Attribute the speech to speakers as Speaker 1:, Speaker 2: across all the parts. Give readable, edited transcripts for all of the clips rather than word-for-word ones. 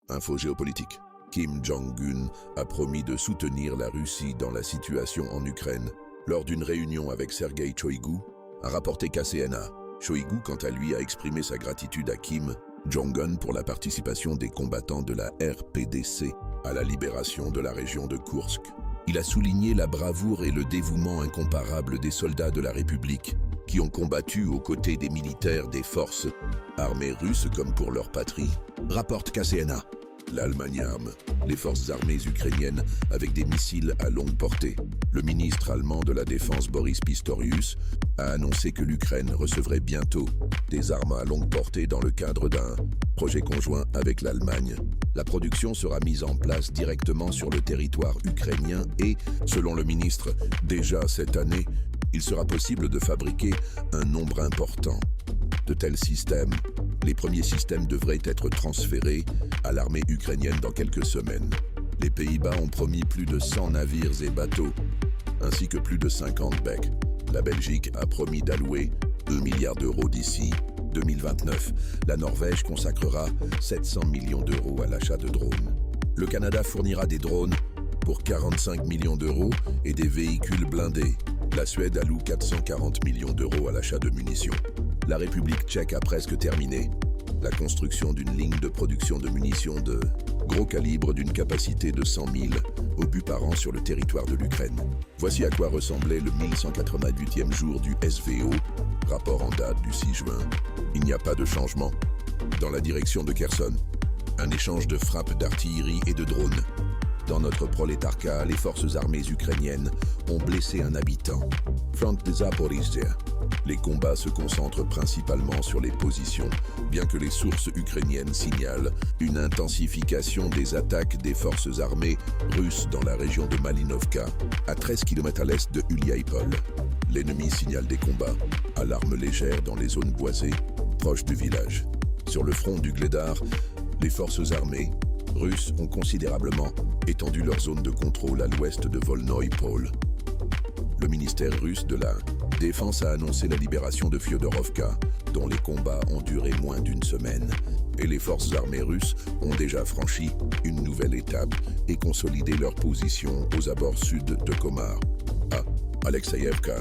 Speaker 1: Info géopolitique. Kim Jong-un a promis de soutenir la Russie dans la situation en Ukraine. Lors d'une réunion avec Sergueï Shoigu, a rapporté KCNA. Shoigu, quant à lui, a exprimé sa gratitude à Kim Jong-un pour la participation des combattants de la RPDC à la libération de la région de Koursk. Il a souligné la bravoure et le dévouement incomparable des soldats de la République qui ont combattu aux côtés des militaires des forces armées russes comme pour leur patrie, rapporte KCNA. L'Allemagne arme les forces armées ukrainiennes avec des missiles à longue portée. Le ministre allemand de la Défense Boris Pistorius a annoncé que l'Ukraine recevrait bientôt des armes à longue portée dans le cadre d'un projet conjoint avec l'Allemagne. La production sera mise en place directement sur le territoire ukrainien et, selon le ministre, déjà cette année, il sera possible de fabriquer un nombre important de tels systèmes. Les premiers systèmes devraient être transférés à l'armée ukrainienne dans quelques semaines. Les Pays-Bas ont promis plus de 100 navires et bateaux, ainsi que plus de 50 becs. La Belgique a promis d'allouer 2 milliards d'euros d'ici 2029. La Norvège consacrera 700 millions d'euros à l'achat de drones. Le Canada fournira des drones pour 45 millions d'euros et des véhicules blindés. La Suède alloue 440 millions d'euros à l'achat de munitions. La République tchèque a presque terminé la construction d'une ligne de production de munitions de gros calibre d'une capacité de 100 000 obus par an sur le territoire de l'Ukraine. Voici à quoi ressemblait le 1188e jour du SVO, rapport en date du 6 juin. Il n'y a pas de changement. Dans la direction de Kherson, un échange de frappes d'artillerie et de drones. Dans notre prolétarcat, les forces armées ukrainiennes ont blessé un habitant. Front de Zaporizhzhia. Les combats se concentrent principalement sur les positions, bien que les sources ukrainiennes signalent une intensification des attaques des forces armées russes dans la région de Malinovka, à 13 km à l'est de Uliaïpol. L'ennemi signale des combats à l'arme légère dans les zones boisées, proches du village. Sur le front du Gledar, les forces armées russes ont considérablement étendu leur zone de contrôle à l'ouest de Volnoï-Pol. Le ministère russe de la Défense a annoncé la libération de Fyodorovka, dont les combats ont duré moins d'une semaine. Et les forces armées russes ont déjà franchi une nouvelle étape et consolidé leur position aux abords sud de Komar. À Alexeïevka,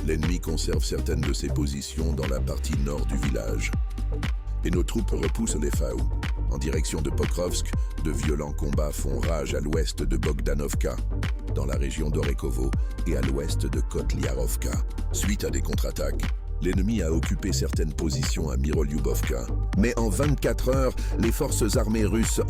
Speaker 1: l'ennemi conserve certaines de ses positions dans la partie nord du village. Et nos troupes repoussent les FAU. En direction de Pokrovsk, de violents combats font rage à l'ouest de Bogdanovka, dans la région d'Orekovo et à l'ouest de Kotliarovka. Suite à des contre-attaques, l'ennemi a occupé certaines positions à Mirolyubovka. Mais en 24 heures, les forces armées russes